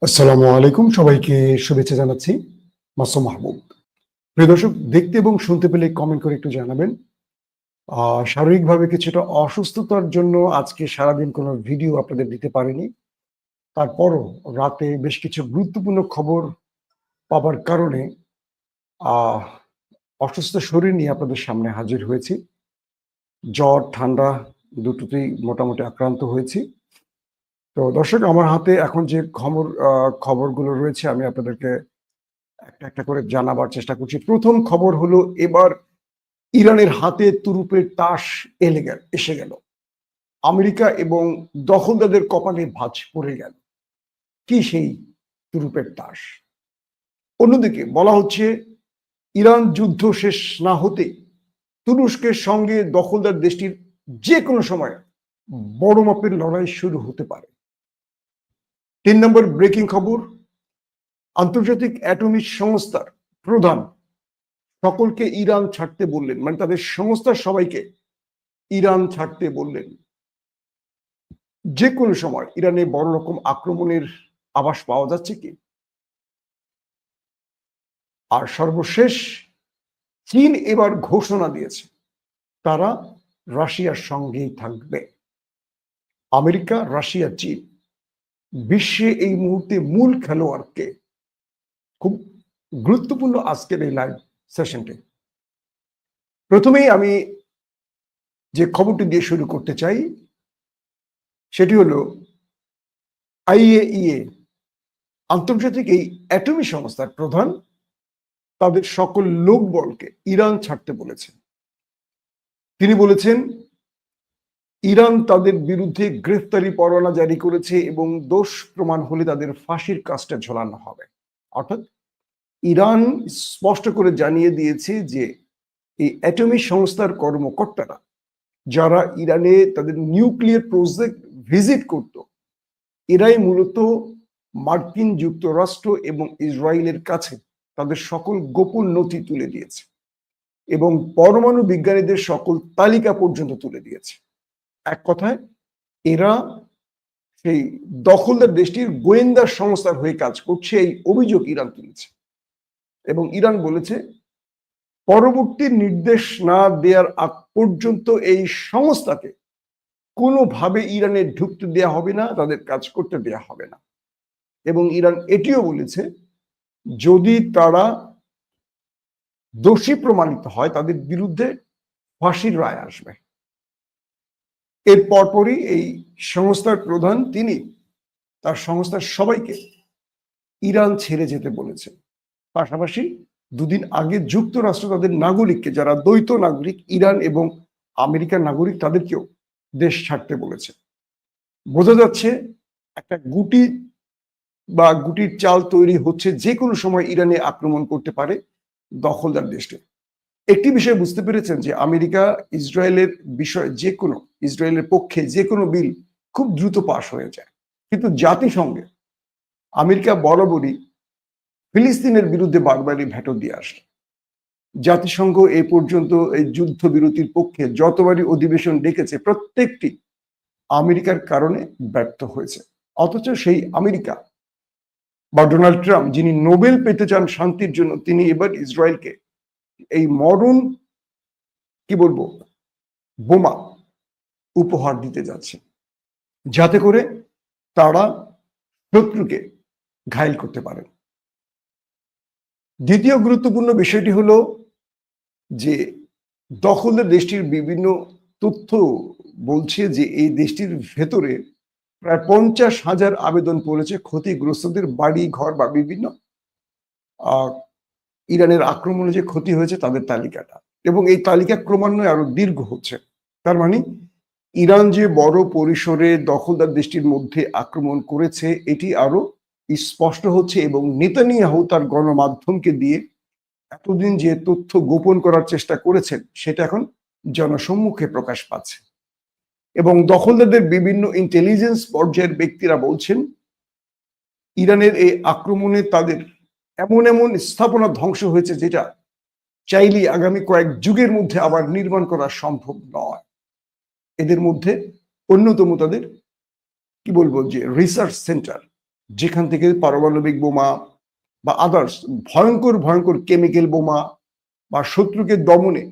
আসসালামু আলাইকুম, সবাইকে শুভেচ্ছা জানাচ্ছি। মাসুম মাহবুব। প্রিয় দর্শক, দেখতে এবং শুনতে পেলে কমেন্ট করে একটু জানাবেন। শারীরিকভাবে কিছুটা অসুস্থতার জন্য আজকে সারাদিন কোনো ভিডিও আপনাদের দিতে পারিনি। তারপরও রাতে বেশ কিছু গুরুত্বপূর্ণ খবর পাবার কারণে আহ অসুস্থ শরীর নিয়ে আপনাদের সামনে হাজির হয়েছি। জ্বর, ঠান্ডা দুটোতেই মোটামুটি আক্রান্ত হয়েছি। তো দর্শক, আমার হাতে এখন যে খবরগুলো রয়েছে আমি আপনাদেরকে একটা একটা করে জানাবার চেষ্টা করছি। প্রথম খবর হলো, এবার ইরানের হাতে তুরুপের তাস এসে গেল। আমেরিকা এবং দখলদারদের কপালে ভাঁজ পড়ে গেল। কি সেই তুরুপের তাস? অন্যদিকে বলা হচ্ছে, ইরান যুদ্ধ শেষ না হতে তুরস্কের সঙ্গে দখলদার দেশটির যে কোনো সময় বড় মাপের লড়াই শুরু হতে পারে। 3 নম্বর ব্রেকিং খবর, আন্তর্জাতিক অ্যাটমিক সংস্থার প্রধান সকলকে ইরান ছাড়তে বললেন, মানে তাদের সংস্থার সবাইকে ইরান ছাড়তে বললেন। যে কোনো সময় ইরানে বড় রকম আক্রমণের আভাস পাওয়া যাচ্ছে কি? আর সর্বশেষ, চীন এবার ঘোষণা দিয়েছে তারা রাশিয়ার সঙ্গেই থাকবে। আমেরিকা, রাশিয়া, চীন বিশ্বে এই মুহূর্তে মূল খেলোয়াড়কে। খুব গুরুত্বপূর্ণ আজকের এই লাইভ সেশনটি। প্রথমেই আমি যে খবরটি দিয়ে শুরু করতে চাই সেটি হলো, IAEA আন্তর্জাতিক এই অ্যাটমিক সংস্থার প্রধান তাদের সকল লোকবলকে ইরান ছাড়তে বলেছেন। তিনি বলেছেন, ইরান তাদের বিরুদ্ধে গ্রেফতারি পরোয়ানা জারি করেছে এবং দোষ প্রমাণ হলে তাদের ফাঁসির কাজটা ঝোলানো হবে। অর্থাৎ ইরান স্পষ্ট করে জানিয়ে দিয়েছে যে এই অ্যাটমিক সংস্থার কর্মকর্তারা যারা ইরানে তাদের নিউক্লিয়ার প্রজেক্ট ভিজিট করত, এরাই মূলত মার্কিন যুক্তরাষ্ট্র এবং ইসরায়েলের কাছে তাদের সকল গোপন নথি তুলে দিয়েছে এবং পরমাণু বিজ্ঞানীদের সকল তালিকা পর্যন্ত তুলে দিয়েছে। এক কথায়, এরা সেই দখলদার দেশটির গোয়েন্দা সংস্থার হয়ে কাজ করছে, এই অভিযোগ ইরান তুলেছে। এবং ইরান বলেছে, পরবর্তী নির্দেশ না দেওয়ার আগ পর্যন্ত এই সংস্থাকে কোনোভাবে ইরানে ঢুকতে দেয়া হবে না, তাদের কাজ করতে দেয়া হবে না। এবং ইরান এটিও বলেছে, যদি তারা দোষী প্রমাণিত হয় তাদের বিরুদ্ধে ফাঁসির রায় আসবে। এর পরপরই এই সংস্থার প্রধান তিনি তার সংস্থার সবাইকে ইরান ছেড়ে যেতে বলেছেন। পাশাপাশি দুদিন আগে যুক্তরাষ্ট্র তাদের নাগরিককে, যারা দ্বৈত নাগরিক, ইরান এবং আমেরিকার নাগরিক, তাদেরকেও দেশ ছাড়তে বলেছে। বোঝা যাচ্ছে একটা গুটি বা গুটির চাল তৈরি হচ্ছে, যে কোনো সময় ইরানে আক্রমণ করতে পারে দখলদার দেশকে। একটি বিষয় বুঝতে পেরেছেন যে আমেরিকা ইসরায়েলের বিষয়ে ইসরায়েলের পক্ষে যে কোনো বিল খুব দ্রুত পাশ হয়ে যায়, কিন্তু জাতিসংঘে আমেরিকা বরাবরই ফিলিস্তিনের বিরুদ্ধে বারবারই ভেটো দিয়ে আসে। জাতিসংঘ এ পর্যন্ত এই যুদ্ধবিরতির পক্ষে যতবারই অধিবেশন ডেকেছে, প্রত্যেকটি আমেরিকার কারণে ব্যর্থ হয়েছে। অথচ সেই আমেরিকা বা ডোনাল্ড ট্রাম্প, যিনি নোবেল পেতে চান শান্তির জন্য, তিনি এবার ইসরায়েলকে এই মরণ বোমা উপহার দিতে যাচ্ছে, যাতে করে তারা শত্রুকে ঘায়েল করতে পারেন। দ্বিতীয় গুরুত্বপূর্ণ বিষয়টি হলো যে দখলদার দেশটির বিভিন্ন তথ্য বলছে যে এই দেশটির ভেতরে প্রায় 50,000 আবেদন পড়েছে ক্ষতিগ্রস্তদের বাড়ি ঘর বা বিভিন্ন ইরানের আক্রমণে যে ক্ষতি হয়েছে তাদের তালিকাটা, এবং এই তালিকা ক্রমান্বয়ে আরো দীর্ঘ হচ্ছে। তার মানে ইরান যে বড় পরিসরে দখলদার দেশটির মধ্যে আক্রমণ করেছে এটি আরো স্পষ্ট হচ্ছে, এবং নেতানিয়াহু তার গণমাধ্যমকে দিয়ে এতদিন যে তথ্য গোপন করার চেষ্টা করেছেন সেটা এখন জনসম্মুখে প্রকাশ পাচ্ছে। এবং দখলদারদের বিভিন্ন ইন্টেলিজেন্স পর্যায়ের ব্যক্তিরা বলছেন, ইরানের এই আক্রমণে তাদের এমন এমন স্থাপনা ধ্বংস হয়েছে যেটা চাইলে আগামী কয়েক যুগের মধ্যে আবার নির্মাণ করা সম্ভব নয়। এদের মধ্যে অন্যতম তাদের যে রিসার্চ সেন্টার, যেখান থেকে পারমাণবিক বোমা বা আদার্স ভয়ঙ্কর ভয়ঙ্কর কেমিক্যাল বোমা বা শত্রুকে দমনে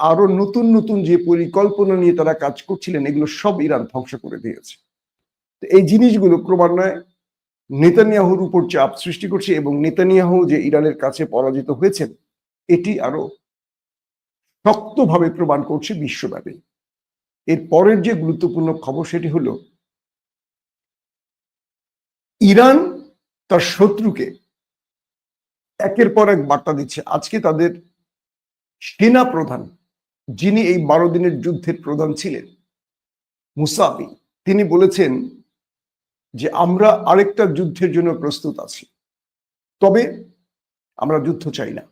আরো নতুন নতুন যে পরিকল্পনা নিয়ে তারা কাজ করছিলেন, এগুলো সব ইরান ধ্বংস করে দিয়েছে। এই জিনিসগুলো ক্রমান্বয়ে নেতানিয়াহুর উপর চাপ সৃষ্টি করছে এবং নেতানিয়াহু যে ইরানের কাছে পরাজিত হয়েছেন এটি আরো শক্তভাবে প্রমাণ করছে বিশ্বব্যাপী। এর পরের যে গুরুত্বপূর্ণ খবর সেটি হলো ইরান তার শত্রুকে একের পর এক বার্তা দিচ্ছে। আজকে তাদের সেনা প্রধান, যিনি এই 12 দিনের যুদ্ধের প্রধান ছিলেন, মুসাবি, তিনি বলেছেন যে আমরা আরেকটা যুদ্ধের জন্য প্রস্তুত আছি, তবে আমরা যুদ্ধ চাই না।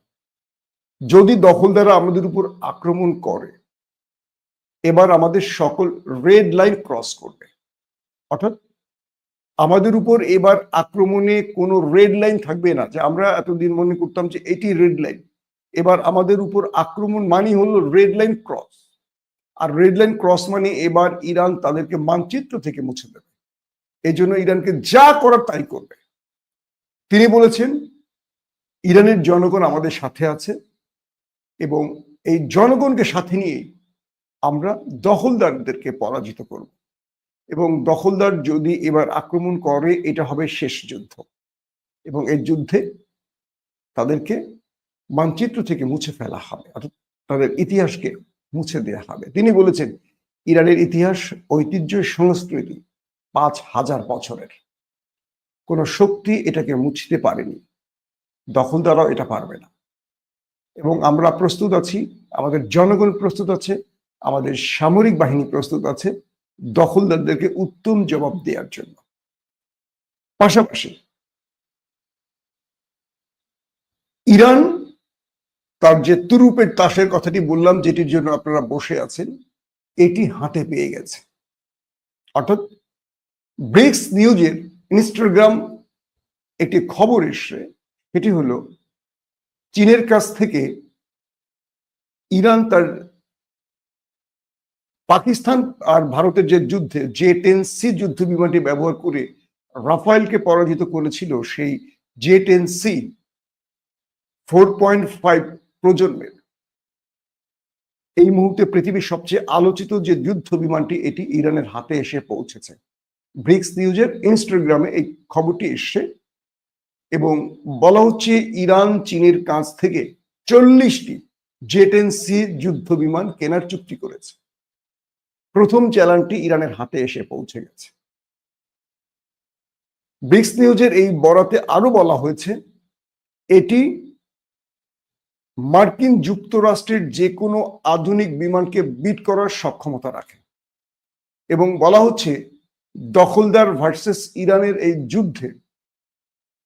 যদি দখলদাররা আমাদের উপর আক্রমণ করে, এবার আমাদের সকল রেড লাইন ক্রস করবে। অর্থাৎ আমাদের উপর এবার আক্রমণে কোনো রেড লাইন থাকবে না, যে আমরা এতদিন মনে করতাম যে এটি রেড লাইন। এবার আমাদের উপর আক্রমণ মানে হলো রেড লাইন ক্রস। আর রেড লাইন ক্রস মানে এবার ইরান তাদেরকে মানচিত্র থেকে মুছে দেবে। এই জন্য ইরানকে যা করার তাই করবে। তিনি বলেছেন ইরানের জনগণ আমাদের সাথে আছে এবং এই জনগণকে সাথে নিয়ে আমরা দখলদারদেরকে পরাজিত করব, এবং দখলদার যদি এবার আক্রমণ করে এটা হবে শেষ যুদ্ধ, এবং এই যুদ্ধে তাদেরকে মানচিত্র থেকে মুছে ফেলা হবে, অর্থাৎ তাদের ইতিহাসকে মুছে দেওয়া হবে। তিনি বলেছেন ইরানের ইতিহাস, ঐতিহ্য, সংস্কৃতি 5000 বছরের, কোন শক্তি এটাকে মুছতে পারেনি, দখলদাররাও এটা পারবে না। এবং আমরা প্রস্তুত আছি, আমাদের জনগণ প্রস্তুত আছে, আমাদের সামরিক বাহিনী প্রস্তুত আছে দখলদারদেরকে উত্তম জবাব দেওয়ার জন্য। পাশাপাশি ইরান তার যে তুরুপের তাসের কথাটি বললাম, যেটির জন্য আপনারা বসে আছেন, এটি হাতে পেয়ে গেছে। অর্থাৎ ব্রিক্স নিউজের ইনস্টাগ্রাম একটি খবর এসছে, এটি হলো চীনের কাছ থেকে ইরান তার পাকিস্তান আর ভারতের যে যুদ্ধে J-10C যুদ্ধ বিমানটি ব্যবহার করে রাফায়েলকে পরাজিত করেছিল, সেই J-10C 4.5 প্রজন্মের এই মুহূর্তে পৃথিবীর সবচেয়ে আলোচিত যে যুদ্ধ বিমানটি, এটি ইরানের হাতে এসে পৌঁছেছে। ব্রিক্স নিউজের ইনস্টাগ্রামে এই খবরটি এসছে এবং বলা হচ্ছে ইরান চীনের কাছ থেকে 40টি J-10C যুদ্ধ বিমান কেনার চুক্তি করেছে। প্রথম চালানটি ইরানের হাতে এসে পৌঁছে গেছে। ব্রিক্স নিউজের এই বরাতে আরো বলা হয়েছে এটি মার্কিন যুক্তরাষ্ট্রের যে কোনো আধুনিক বিমানকে বিট করার সক্ষমতা রাখে, এবং বলা হচ্ছে দখলদার ভার্সেস ইরানের এই যুদ্ধে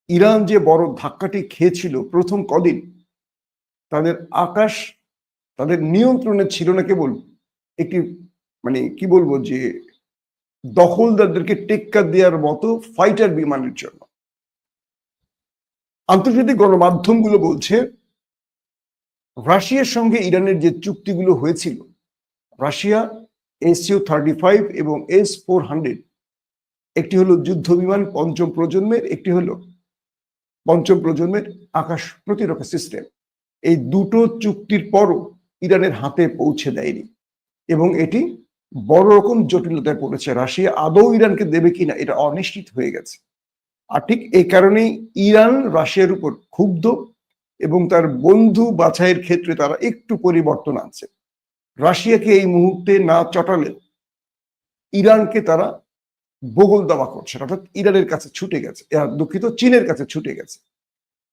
ইরান যে বড় ধাক্কাটি খেয়েছিল প্রথম কদিন, তাদের আকাশ তাদের নিয়ন্ত্রণে ছিল না, কেবল একটি মানে কি বলবো যে দখলদারদেরকে টেক্কা দেওয়ার মতো ফাইটার বিমানের জন্য। আন্তর্জাতিক গণমাধ্যমগুলো বলছে রাশিয়ার সঙ্গে ইরানের যে চুক্তিগুলো হয়েছিল, রাশিয়া SU-35 এবং S-400, একটি হলো যুদ্ধ বিমান পঞ্চম প্রজন্মের, একটি হলো পঞ্চম প্রজন্মের আকাশ প্রতিরক্ষা সিস্টেম, এই দুটো চুক্তির পরও ইরানের হাতে পৌঁছে দেয়নি এবং এটি বড় রকম জটিলতায় পড়েছে। রাশিয়া আদৌ ইরানকে দেবে কিনা এটা অনিশ্চিত হয়ে গেছে। আর ঠিক এই কারণেই ইরান রাশিয়ার উপর ক্ষুব্ধ এবং তার বন্ধু বাছাইয়ের ক্ষেত্রে তারা একটু পরিবর্তন আনছে। রাশিয়াকে এই মুহূর্তে না চটালে ইরানকে তারা বগল দাবা করছে, অর্থাৎ ইরানের কাছে ছুটে গেছে, দুঃখিত, চীনের কাছে ছুটে গেছে।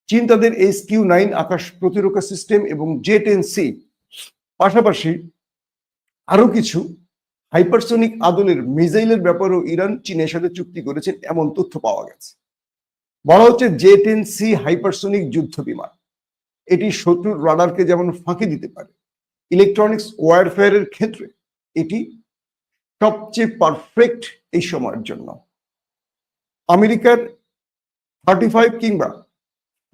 চীন তাদের SQ-9 আকাশ প্রতিরক্ষা সিস্টেম এবং J-10C পাশাপাশি আরো কিছু হাইপারসোনিক আদলের মিসাইলের ব্যাপারেও ইরান চীনের সাথে চুক্তি করেছেন, এমন তথ্য পাওয়া গেছে। বলা হচ্ছে J-10C হাইপারসোনিক যুদ্ধ বিমান, এটি শত্রুর রাডারকে যেমন ফাঁকি দিতে পারে, ইলেকট্রনিক্স ওয়ারফেয়ারের ক্ষেত্রে এটি সবচেয়ে পারফেক্ট এই সময়ের জন্য। আমেরিকার 35 কিংবা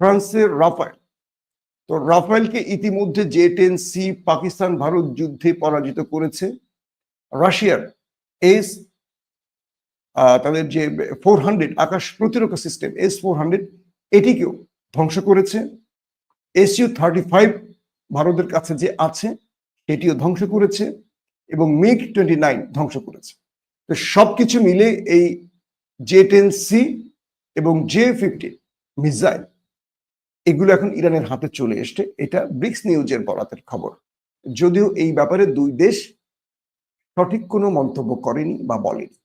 ফ্রান্সের রাফায়েল, তো রাফায়েলকে ইতিমধ্যে J-10C পাকিস্তান ভারত যুদ্ধে পরাজিত করেছে। রাশিয়ার তাদের যে 400 আকাশ প্রতিরক্ষা সিস্টেম S-400 এটিকেও ধ্বংস করেছে। Su-35 ভারতের কাছে যে আছে সেটিও ধ্বংস করেছে এবং MiG-29 ধ্বংস করেছে। তো সবকিছু মিলে এই J-10C এবং J-50 মিসাইল এগুলো এখন ইরানের হাতে চলে এসছে। এটা ব্রিক্স নিউজের বরাতের খবর, যদিও এই ব্যাপারে দুই দেশ সঠিক কোনো মন্তব্য করেনি বা বলেনি।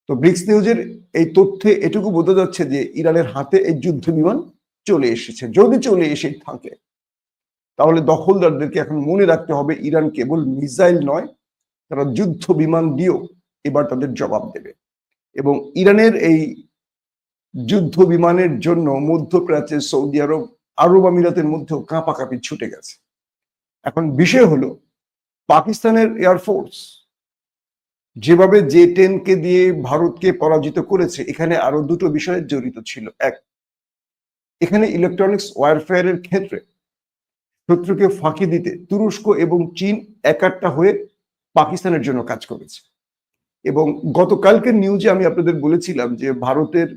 তো ব্রিক্স নিউজের এই তথ্যে এটুকু বোঝা যাচ্ছে যে ইরানের হাতে এই যুদ্ধ বিমান চলে এসেছে। যদি চলে এসে থাকে তাহলে দখলদারদেরকে এখন মনে রাখতে হবে ইরান কেবল মিসাইল নয়, তারা যুদ্ধ বিমান দিয়েও এবার তাদের জবাব দেবে। এবং ইরানের এই যুদ্ধ বিমানের জন্য মধ্যপ্রাচ্যে সৌদি আরব, আরব আমিরাতের মধ্যেও কাঁপাকাঁপি ছুটে গেছে। এখন বিষয় হলো পাকিস্তানের এয়ারফোর্স যেভাবে J-10 কে দিয়ে ভারতকে পরাজিত করেছে, এখানে আরো দুটো বিষয় জড়িত ছিল। এক, এখানে ইলেকট্রনিক্স ওয়ারফেয়ারের ক্ষেত্রে শত্রুকে ফাঁকি দিতে তুরস্ক এবং চীন একাট্টা হয়ে পাকিস্তানের জন্য কাজ করেছে। এবং গতকালকের নিউজে আমি আপনাদের বলেছিলাম যে ভারতের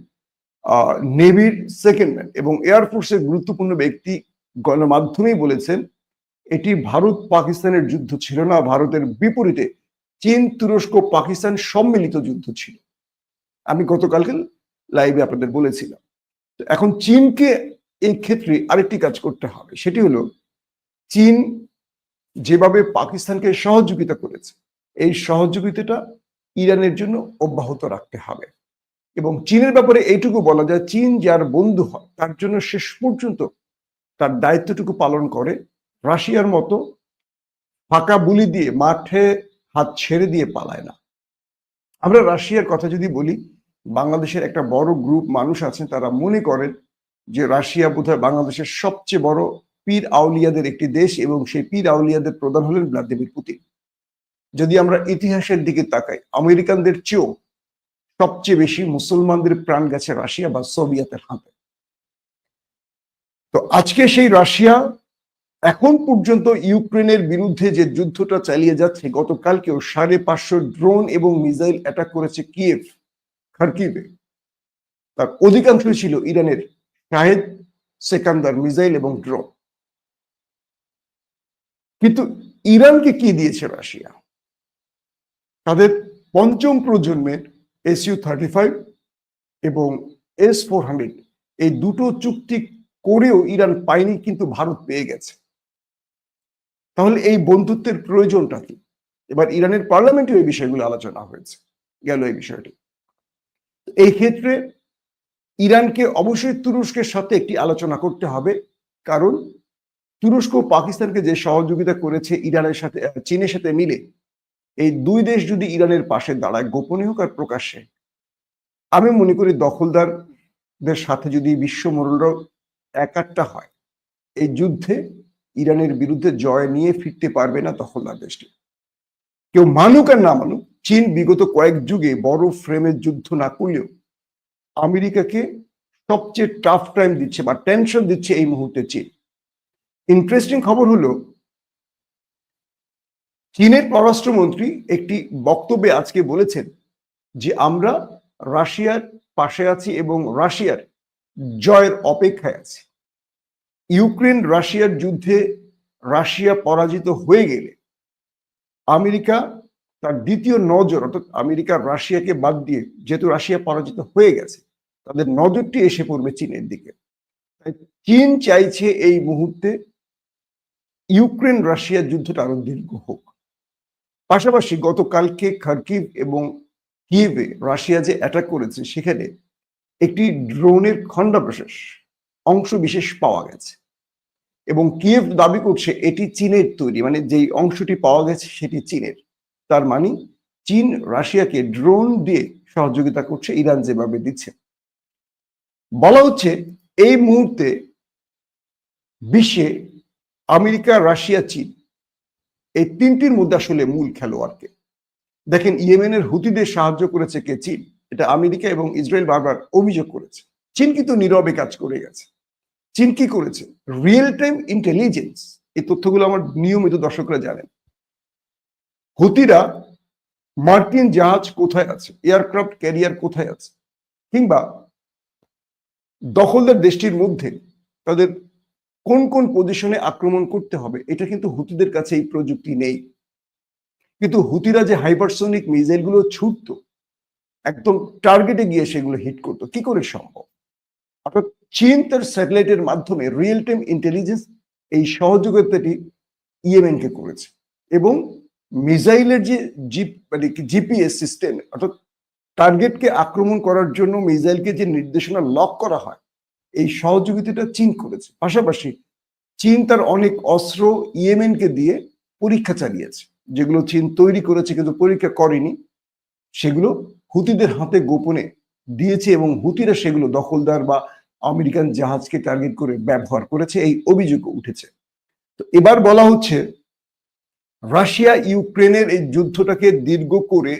নেভির সেকেন্ড ম্যান এবং এয়ারফোর্সের গুরুত্বপূর্ণ ব্যক্তি গণমাধ্যমেই বলেছেন এটি ভারত পাকিস্তানের যুদ্ধ ছিল না, ভারতের বিপরীতে চীন, তুরস্ক, পাকিস্তান সম্মিলিত যুদ্ধ ছিল। আমি গতকালকে লাইভে আপনাদের বলেছিলাম। এখন চীনকে এই ক্ষেত্রে আরেকটি কাজ করতে হবে, সেটি হলো চীন যেভাবে পাকিস্তানকে সহযোগিতা করেছে এই সহযোগিতাটা ইরানের জন্য অব্যাহত রাখতে হবে। এবং চীনের ব্যাপারে এইটুকু বলা যায়, চীন যার বন্ধু হয় তার জন্য শেষ পর্যন্ত তার দায়িত্বটুকু পালন করে, রাশিয়ার মতো ফাঁকা বুলি দিয়ে মাঠে হাত ছেড়ে দিয়ে পালায় না। আমরা রাশিয়ার কথা যদি বলি, বাংলাদেশের একটা বড় গ্রুপ মানুষ আছেন তারা মনে করেন যে রাশিয়া বোধহয় বাংলাদেশের সবচেয়ে বড় পীর আউলিয়াদের একটি দেশ এবং সেই পীর আউলিয়াদের প্রধান হলেন ভ্লাদিমির পুতিন। যদি আমরা ইতিহাসের দিকে তাকাই, আমেরিকানদের চেয়েও সবচেয়ে বেশি মুসলমানদের প্রাণ গেছে রাশিয়া বা সোভিয়েতের হাতে। তো আজকে সেই রাশিয়া এখন পর্যন্ত ইউক্রেনের বিরুদ্ধে যে যুদ্ধটা চালিয়ে যাচ্ছে, গতকালকেও 550 ড্রোন এবং মিসাইল অ্যাটাক করেছে কিয়েভ, খার্কিভে। তার অধিকাংশই ছিল ইরানের শাহেদ, সেকান্দার মিসাইল এবং ড্রোন। কিন্তু ইরানকে কি দিয়েছে রাশিয়া? তাদের পঞ্চম প্রজন্মের Su-35 এবং S-400 এই দুটো চুক্তি করেও ইরান পায়নি, কিন্তু ভারত পেয়ে গেছে। তাহলে এই বন্ধুত্বের প্রয়োজনটা কি? এবার ইরানের পার্লামেন্টে এই বিষয়গুলো আলোচনা হয়েছে, গেল এই বিষয়টি। এই ক্ষেত্রে ইরানকে অবশ্যই তুরস্কের সাথে একটি আলোচনা করতে হবে, কারণ তুরস্ক পাকিস্তানকে যে সহযোগিতা করেছে ইরানের সাথে, চীনের সাথে মিলে, এই দুই দেশ যদি ইরানের পাশে দাঁড়ায়, গোপনে হোক আর প্রকাশ্যে, আমি মনে করি দখলদারদের সাথে যদি বিশ্বমোড়লরাও একাট্টা হয়, এই যুদ্ধে ইরানের বিরুদ্ধে জয় নিয়ে ফিরতে পারবে না দখলদার দেশটি। কেউ মানুক আর না মানুক, চীন বিগত কয়েক যুগে বড় ফ্রেমের যুদ্ধ না করলেও আমেরিকাকে সবচেয়ে টাফ টাইম দিচ্ছে বা টেনশন দিচ্ছে এই মুহূর্তে চীন। ইন্টারেস্টিং খবর হলো, চীনের পররাষ্ট্রমন্ত্রী একটি বক্তব্যে আজকে বলেছেন যে আমরা রাশিয়ার পাশে আছি এবং রাশিয়ার জয়ের অপেক্ষায় আছি। ইউক্রেন রাশিয়ার যুদ্ধে রাশিয়া পরাজিত হয়ে গেলে আমেরিকা তার দ্বিতীয় নজর, অর্থাৎ আমেরিকা রাশিয়াকে বাদ দিয়ে, যেহেতু রাশিয়া পরাজিত হয়ে গেছে, তাদের নজরটি এসে পড়বে চীনের দিকে। তাই চীন চাইছে এই মুহূর্তে ইউক্রেন রাশিয়ার যুদ্ধটা আরো দীর্ঘ হোক। পাশাপাশি গতকালকে খার্কিভ এবং কিয়েভে রাশিয়া যে অ্যাটাক করেছে, সেখানে একটি ড্রোনের খণ্ডাবশেষ অংশ বিশেষ পাওয়া গেছে এবং কিয়েভ দাবি করছে এটি চীনের তৈরি, মানে যেই অংশটি পাওয়া গেছে সেটি চীনের। তার মানে চীন রাশিয়াকে ড্রোন দিয়ে সহযোগিতা করছে, ইরান যেভাবে দিচ্ছে। বলা হচ্ছে এই মুহূর্তে বিশ্বে আমেরিকা, রাশিয়া, চীন এই তিনটির মধ্যে আসলে মূল খেলোয়াড়কে। দেখেন, ইয়েমেনের হুতিদের সাহায্য করেছে কে? চীন। এটা আমেরিকা এবং ইসরায়েল বারবার অভিযোগ করেছে। চীন কিন্তু নীরবে কাজ করে গেছে। চীন কি করেছে? রিয়েল টাইম ইন্টেলিজেন্স, এই তথ্যগুলো আমার নিয়মিত দর্শকরা জানেন। হুতিরা মার্কিন জাহাজ কোথায় আছে, এয়ারক্রাফট ক্যারিয়ার কোথায় আছে, কিংবা দখলদার দেশটির মধ্যে তাদের কোন কোন পজিশনে আক্রমণ করতে হবে, এটা কিন্তু হুতিদের কাছে এই প্রযুক্তি নেই। কিন্তু হুতিরা যে হাইপারসোনিক মিসাইল গুলো ছুটতো, একদম টার্গেটে গিয়ে সেগুলো হিট করতো, কি করে সম্ভব? অর্থাৎ চীন তার স্যাটেলাইটের মাধ্যমে রিয়েল টাইম ইন্টেলিজেন্স এই সহযোগিতাটি ইয়েমেনকে করেছে, এবং মিসাইলের যে জিপিএস সিস্টেম, অর্থাৎ টার্গেটকে আক্রমণ করার জন্য মিসাইলকে যে নির্দেশনা লক করা হয়, এই সহযোগিতাটা চীন করেছে। পাশাপাশি চীন তার অনেক অস্ত্র ইয়েমেনকে দিয়ে পরীক্ষা চালিয়েছে, যেগুলো চীন তৈরি করেছে কিন্তু পরীক্ষা করেনি, সেগুলো হুতিদের হাতে গোপনে দিয়েছে, এবং হুতিরা সেগুলো দখলদার বা আমেরিকান জাহাজকে টার্গেট করে ব্যবহার করেছে, এই অভিযোগ উঠেছে। তো এবার বলা হচ্ছে রাশিয়া ইউক্রেনের এই যুদ্ধটাকে দীর্ঘ করে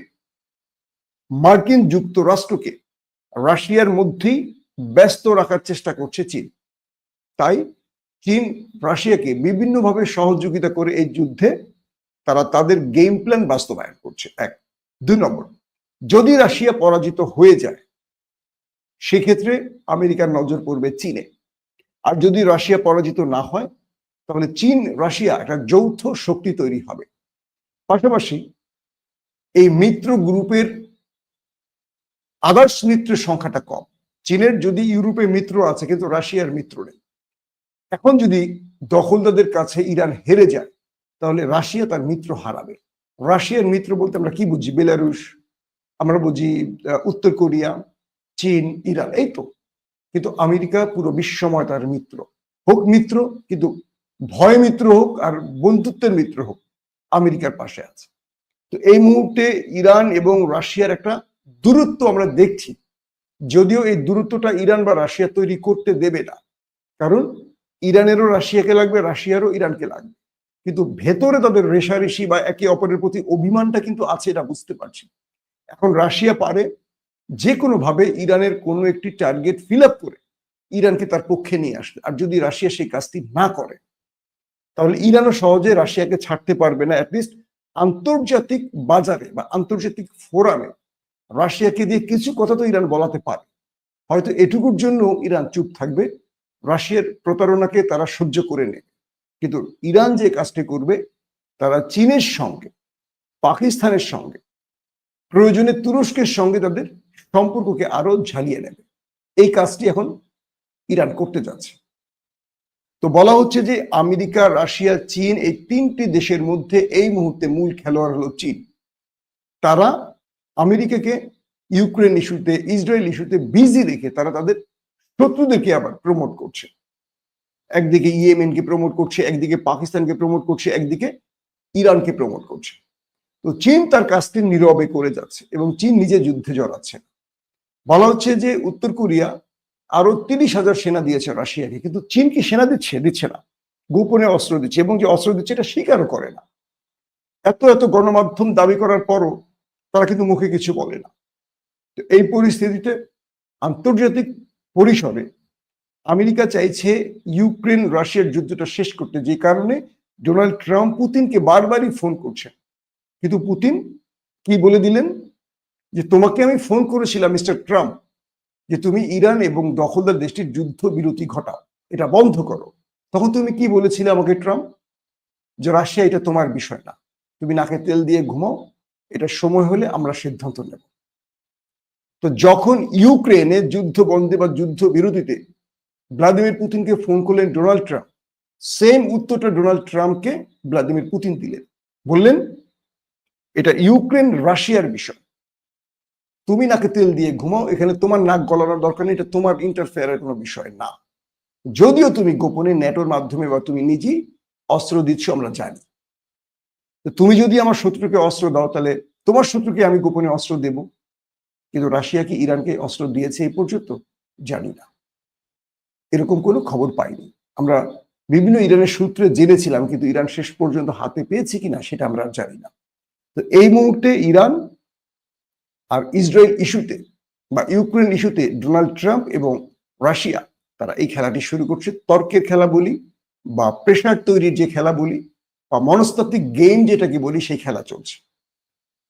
মার্কিন যুক্তরাষ্ট্রকে রাশিয়ার মধ্যেই ব্যস্ত রাখার চেষ্টা করছে চীন। তাই চীন রাশিয়াকে বিভিন্নভাবে সহযোগিতা করে এই যুদ্ধে তারা তাদের গেম প্ল্যান বাস্তবায়ন করছে। এক। 2 নম্বর, যদি রাশিয়া পরাজিত হয়ে যায় সেক্ষেত্রে আমেরিকার নজর পড়বে চীনে, আর যদি রাশিয়া পরাজিত না হয় তাহলে চীন রাশিয়া একটা যৌথ শক্তি তৈরি হবে। পাশাপাশি এই মিত্র গ্রুপের আদার্স মিত্রের সংখ্যাটা কম। চীনের যদি ইউরোপে মিত্র আছে কিন্তু রাশিয়ার মিত্র নেই। এখন যদি দখলদারদের কাছে ইরান হেরে যায় তাহলে রাশিয়া তার মিত্র হারাবে। রাশিয়ার মিত্র বলতে আমরা কি বুঝি? বেলারুশ, আমরা বুঝি উত্তর কোরিয়া, চীন, ইরান, এই তো। কিন্তু আমেরিকা পুরো বিশ্বময় তার মিত্র। হোক মিত্র, কিন্তু ভয় মিত্র হোক আর বন্ধুত্বের মিত্র হোক, আমেরিকার পাশে আছে। তো এই মুহূর্তে ইরান এবং রাশিয়ার একটা দূরত্ব আমরা দেখছি, যদিও এই দূরত্বটা ইরান বা রাশিয়া তৈরি করতে দেবে না, কারণ ইরানেরও রাশিয়াকে লাগবে, রাশিয়ারও ইরানকে লাগবে, কিন্তু ভেতরে তাদের রেশারেশি বা একে অপরের প্রতি অভিমানটা কিন্তু আছে, এটা বুঝতে পারছি। এখন রাশিয়া পারে যে কোনো ভাবে ইরানের কোনো একটি টার্গেট ফিল আপ করে ইরানকে তার পক্ষে নিয়ে আসবে, আর যদি রাশিয়া সেই কাজটি না করে তাহলে ইরানও সহজে রাশিয়াকে ছাড়তে পারবে না। অ্যাটলিস্ট আন্তর্জাতিক বাজারে বা আন্তর্জাতিক ফোরামে রাশিয়াকে দিয়ে কিছু কথা তো ইরান বলাতে পারে। হয়তো এটুকুর জন্য ইরান চুপ থাকবে, রাশিয়ার প্রতারণাকে তারা সহ্য করে নেবে। কিন্তু ইরান যে কাজটি করবে, তারা চীনের সঙ্গে, পাকিস্তানের সঙ্গে, প্রয়োজনে তুরস্কের সঙ্গে তাদের সম্পর্ককে আরো ঝালিয়ে নেবে। এই কাজটি এখন ইরান করতে যাচ্ছে। তো বলা হচ্ছে যে আমেরিকা, রাশিয়া, চীন, এই 3টি দেশের মধ্যে এই মুহূর্তে মূল খেলোয়াড় হলো চীন। তারা আমেরিকাকে ইউক্রেন ইস্যুতে, ইসরায়েল ইস্যুতে বিজি রেখে তারা তাদের শত্রুদেরকে আবার প্রমোট করছে। একদিকে ইয়েমেনকে প্রমোট করছে, একদিকে পাকিস্তানকে প্রমোট করছে, একদিকে ইরানকে প্রমোট করছে। তো চীন তার কাজটি নীরবে করে যাচ্ছে এবং চীন নিজে যুদ্ধে জড়াচ্ছে। বলা হচ্ছে যে উত্তর কোরিয়া আরো 30,000 সেনা দিয়েছে রাশিয়াকে, কিন্তু চীন কি সেনা দিচ্ছে না, গোপনে অস্ত্র দিচ্ছে, এবং যে অস্ত্র দিচ্ছে এটা স্বীকারও করে না। এত এত গণমাধ্যম দাবি করার পরও তারা কিন্তু মুখে কিছু বলে না। তো এই পরিস্থিতিতে আন্তর্জাতিক পরিসরে আমেরিকা চাইছে ইউক্রেন রাশিয়ার যুদ্ধটা শেষ করতে, যে কারণে ডোনাল্ড ট্রাম্প পুতিনকে বারবারই ফোন করছেন। কিন্তু পুতিন কি বলে দিলেন যে তোমাকে আমি ফোন করেছিলাম মিস্টার ট্রাম্প, যে তুমি ইরান এবং দখলদার দেশটির যুদ্ধ বিরতি ঘটাও, এটা বন্ধ করো। তখন তুমি কি বলেছিলে আমাকে ট্রাম্প? যে রাশিয়া এটা তোমার বিষয় না, তুমি নাকে তেল দিয়ে ঘুমাও, এটা সময় হলে আমরা সিদ্ধান্ত নেব। তো যখন ইউক্রেনে যুদ্ধ বন্ধে বা যুদ্ধ বিরতিতে ভ্লাদিমির পুতিনকে ফোন করলেন ডোনাল্ড ট্রাম্প, সেম উত্তরটা ডোনাল্ড ট্রাম্পকে ভ্লাদিমির পুতিন দিলেন, বললেন এটা ইউক্রেন রাশিয়ার বিষয়, তুমি নাকে তেল দিয়ে ঘুমাও, এখানে তোমার নাক গলানোর দরকার নেই, এটা তোমার ইন্টারফেয়ারের কোনো বিষয় না। যদিও তুমি গোপনে নেটোর মাধ্যমে বা তুমি নিজেই অস্ত্র দিচ্ছ আমরা জানি, তুমি যদি আমার শত্রুকে অস্ত্র দাও তাহলে তোমার শত্রুকে আমি গোপনে অস্ত্র দেব। কিন্তু রাশিয়া কি ইরানকে অস্ত্র দিয়েছে এই পর্যন্ত? জানি না, এরকম কোনো খবর পাইনি। আমরা বিভিন্ন ইরানের সূত্রে জেনেছিলাম, কিন্তু ইরান শেষ পর্যন্ত হাতে পেয়েছে কিনা সেটা আমরা জানি না। তো এই মুহূর্তে ইরান আর ইসরায়েল ইস্যুতে বা ইউক্রেন ইস্যুতে ডোনাল্ড ট্রাম্প এবং রাশিয়া তারা এই খেলাটি শুরু করছে। তর্কের খেলা বলি বা প্রেশার তৈরির যে খেলা বলি বা মনস্তাত্ত্বিক গেম যেটাকে বলি, সেই খেলা চলছে।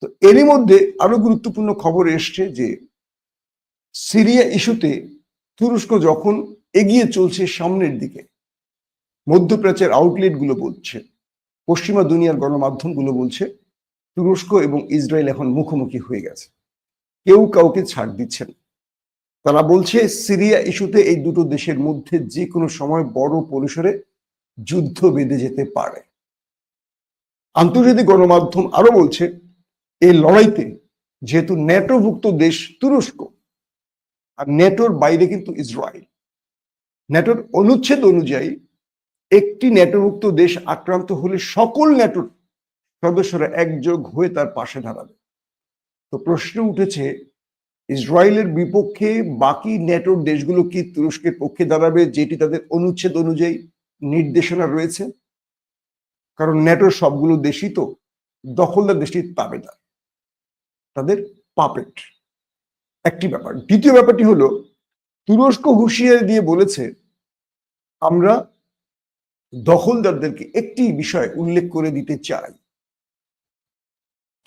তো এরই মধ্যে আরো গুরুত্বপূর্ণ খবর এসছে যে সিরিয়া ইস্যুতে তুরস্ক যখন এগিয়ে চলছে সামনের দিকে, মধ্যপ্রাচ্যের আউটলেট গুলো বলছে, পশ্চিমা দুনিয়ার গণমাধ্যম গুলো বলছে তুরস্ক এবং ইসরায়েল এখন মুখোমুখি হয়ে গেছে, কেউ কাউকে ছাড় দিচ্ছে না। তারা বলছে সিরিয়া ইস্যুতে এই দুটো দেশের মধ্যে যে কোনো সময় বড় পরিসরে যুদ্ধ বেঁধে যেতে পারে। আন্তর্জাতিক গণমাধ্যম আরো বলছে এই লড়াইতে যেহেতু ন্যাটোভুক্ত দেশ তুরস্ক, আর ন্যাটোর বাইরে কিন্তু ইসরায়েল, ন্যাটোর অনুচ্ছেদ অনুযায়ী একটি ন্যাটোভুক্ত দেশ আক্রান্ত হলে সকল ন্যাটোর সদস্যরা একযোগ হয়ে তার পাশে দাঁড়াবে। তো প্রশ্ন উঠেছে, ইসরায়েলের বিপক্ষে বাকি ন্যাটোর দেশগুলো কি তুরস্কের পক্ষে দাঁড়াবে, যেটি তাদের অনুচ্ছেদ অনুযায়ী নির্দেশনা রয়েছে? কারণ ন্যাটোর সবগুলো দেশই তো দখলদার দেশটির তাবেদার, তাদের পাপেট। একটি ব্যাপার। দ্বিতীয় ব্যাপারটি হলো, তুরস্ক হুঁশিয়ারি দিয়ে বলেছে আমরা দখলদারদেরকে একটি বিষয় উল্লেখ করে দিতে চাই,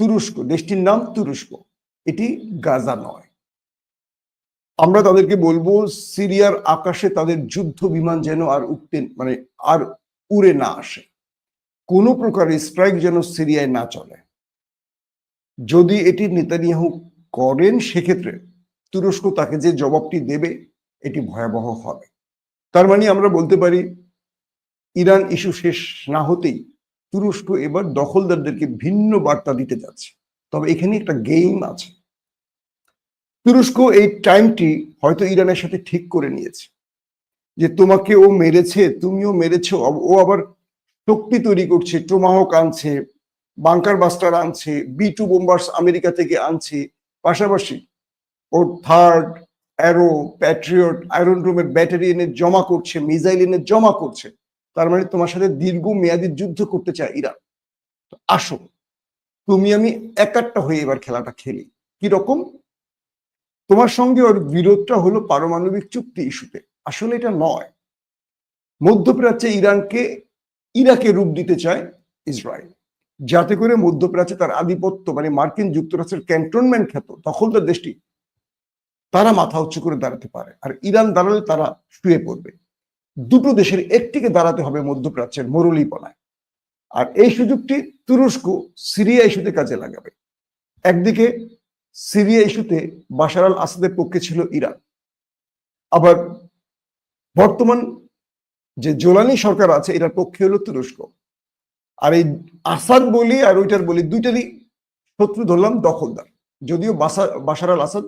তুরস্ক, দেশটির নাম তুরস্ক, এটি গাজা নয়। আমরা তাদেরকে বলবো সিরিয়ার আকাশে তাদের যুদ্ধ বিমান যেন আর আর উড়ে না আসে, কোনো প্রকার স্ট্রাইক যেন সিরিয়ায় না চলে। যদি এটি নেতানিয়াহু করেন সেক্ষেত্রে তুরস্ক তাকে যে জবাবটি দেবে এটি ভয়াবহ হবে। তার মানে আমরা বলতে পারি ইরান ইস্যু শেষ না হতেই তুরস্ক এবার দখলদারদেরকে ভিন্ন বার্তা দিতে যাচ্ছে। তবে এখানে একটা গেম আছে। তুরস্ক এই টাইমটি হয়তো ইরানের সাথে ঠিক করে নিয়েছে যে তোমাকে ও মেরেছে, তুমিও মেরেছো, ও আবার শক্তি তৈরি করছে, টোমাহক আনছে, বাংকার বাস্টার আনছে, B2 বোম্বার্স আমেরিকা থেকে আনছে, পাশাপাশি ওর থার্ড, অ্যারো, প্যাট্রিয়ট, আয়রন ডোমের ব্যাটারি এনে জমা করছে, মিসাইল এনে জমা করছে। তার মানে তোমার সাথে দীর্ঘ মেয়াদী যুদ্ধ করতে চায় ইরান। আসো তুমি আমি একাট্টা হয়ে এবার খেলাটা খেলি। কি রকম? তোমার সঙ্গে ওর বিরোধটা হলো পারমাণবিক চুক্তি ইস্যুতে, আসলে এটা নয়। মধ্যপ্রাচ্যে ইরানকে ইরাকে রূপ দিতে চায় ইসরায়েল, যাতে করে মধ্যপ্রাচ্যে তার আধিপত্য, মানে মার্কিন যুক্তরাষ্ট্রের ক্যান্টনমেন্ট খ্যাত দখলদার দেশটি, তারা মাথা উঁচু করে দাঁড়াতে পারে। আর ইরান দাঁড়ালে তারা শুয়ে পড়বে। দুটো দেশের একটিকে দাঁড়াতে হবে মধ্যপ্রাচ্যের মরুলিপনায়। আর এই সুযোগটি তুরস্ক সিরিয়া ইস্যুতে কাজে লাগাবে। একদিকে সিরিয়া ইস্যুতে বাশার আল আসাদের পক্ষে ছিল ইরান, আবার বর্তমান যে জোলানি সরকার আছে এটার পক্ষে হলো তুরস্ক। আর এই আসাদ বলি আর ওইটার বলি দুইটারই শত্রু ধরলাম দখলদার। যদিও বাশার আল আসাদ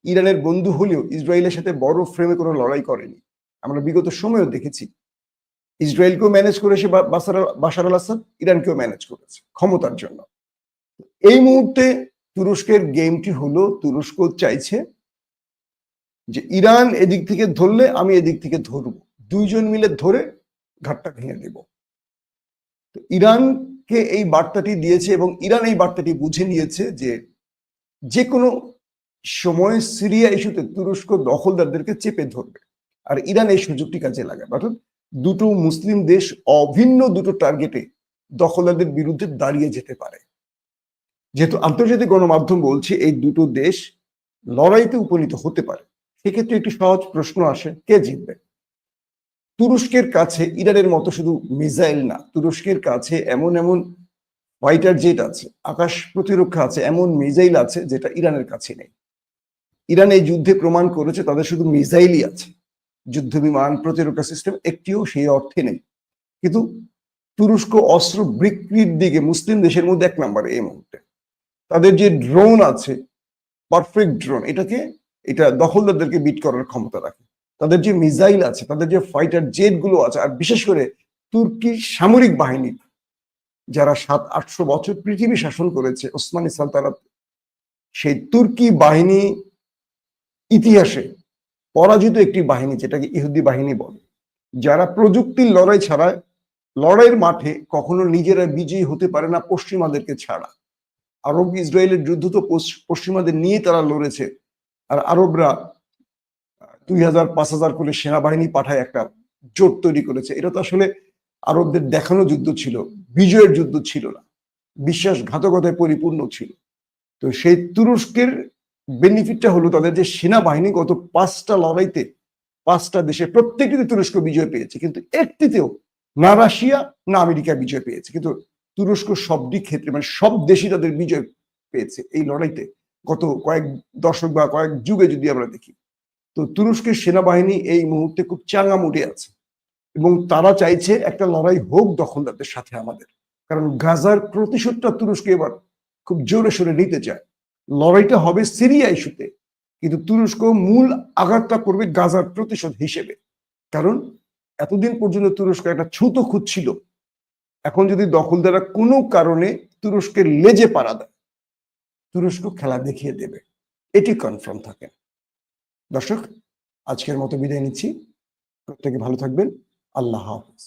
ইরানের বন্ধু হলেও ইসরায়েলের সাথে বড় ফ্রেমে কোনো লড়াই করেনি। আমরা বিগত সময়েও দেখেছি ইসরায়েলকেও ম্যানেজ করেছে বাশার আল আসাদ, ইরানকেও ম্যানেজ করেছে ক্ষমতার জন্য। এই মুহূর্তে তুরস্কের গেমটি হলো, তুরস্ক চাইছে যে ইরান এদিক থেকে ধরলে আমি এদিক থেকে ধরবো, দুইজন মিলে ধরে ঘাটটা ভেঙে দেব। তো ইরানকে এই বার্তাটি দিয়েছে এবং ইরান এই বার্তাটি বুঝে নিয়েছে যে কোনো সময় সিরিয়া ইস্যুতে তুরস্ক দখলদারদেরকে চেপে ধরবে। আর ইরান এই সুযোগটি কাজে লাগাবে, অর্থাৎ দুটো মুসলিম দেশ অভিন্ন দুটো টার্গেটে দখলদারদের বিরুদ্ধে দাঁড়িয়ে যেতে পারে। যেহেতু আন্তর্জাতিক গণমাধ্যম বলছে এই দুটো দেশ লড়াইতে উপনীত হতে পারে, সেক্ষেত্রে একটি সহজ প্রশ্ন আসে, কে জিতবে? তুরস্কের কাছে ইরানের মতো শুধু মিসাইল না, তুরস্কের কাছে এমন এমন ফাইটার জেট আছে, আকাশ প্রতিরক্ষা আছে, এমন মিসাইল আছে যেটা ইরানের কাছে নেই। ইরান এই যুদ্ধে প্রমাণ করেছে তাদের শুধু মিসাইলই আছে, যুদ্ধ বিমান, প্রতিরক্ষা সিস্টেম একটিও সেই অর্থে নেই। কিন্তু তুরস্ক অস্ত্র বিক্রির দিকে মুসলিম দেশের মধ্যে 1 নম্বরে এই মুহূর্তে। তাদের যে ড্রোন আছে, পারফেক্ট ড্রোন, এটা দখলদারদেরকে বিট করার ক্ষমতা রাখে। তাদের যে মিসাইল আছে, তাদের যে ফাইটার জেট গুলো আছে, আর বিশেষ করে তুর্কি সামরিক বাহিনী যারা 700-800 বছর পৃথিবী শাসন করেছে ওসমানী সালতানাত, সেই তুর্কি বাহিনী ইতিহাসে পরাজিত একটি বাহিনী, যেটাকে ইহুদি বাহিনী বলে, যারা প্রযুক্তির লড়াই ছাড়া লড়াইয়ের মাঠে কখনো নিজেরা বিজয়ী হতে পারে না পশ্চিমাদেরকে ছাড়া। আরব ইসরায়েলের যুদ্ধ তো পশ্চিমাদের নিয়ে তারা লড়েছে, আর আরবরা 2000-5000 করে সেনাবাহিনী পাঠায় একটা জোট তৈরি করেছে। এটা তো আসলে আরবদের দেখানো যুদ্ধ ছিল, বিজয়ের যুদ্ধ ছিল না। বিশ্বাসঘাতকতায় পরিপূর্ণ ছিল। তো সেই তুরস্কের বেনিফিটটা হলো তাদের যে সেনাবাহিনী গত 5টা লড়াইতে 5টা দেশে প্রত্যেকটিতে তুরস্ক বিজয় পেয়েছে, কিন্তু একটিতেও না রাশিয়া না আমেরিকা বিজয় পেয়েছে। কিন্তু তুরস্ক সবটি ক্ষেত্রে মানে সব দেশই তাদের বিজয় পেয়েছে এই লড়াইতে, গত কয়েক দশক বা কয়েক যুগে যদি আমরা দেখি। তো তুরস্কের সেনাবাহিনী এই মুহূর্তে খুব চাঙ্গা মুডে আছে এবং তারা চাইছে একটা লড়াই হোক দখলদারদের সাথে আমাদের, কারণ গাজার প্রতিশোধটা তুরস্ক এবার খুব জোরে সোরে নিতে চায়। লড়াইটা হবে সিরিয়া ইস্যুতে, কিন্তু তুরস্ক মূল আঘাতটা করবে গাজার প্রতিশোধ হিসেবে। কারণ এতদিন পর্যন্ত তুরস্ক একটা ছুতো খুঁজছিল, এখন যদি দখলদাররা কোনো কারণে তুরস্কের লেজে পাড়া দেয়, তুরস্ক খেলা দেখিয়ে দেবে, এটি কনফার্ম থাকে। দর্শক, আজকের মতো বিদায় নিচ্ছি। প্রত্যেকে ভালো থাকবেন। আল্লাহ হাফেজ।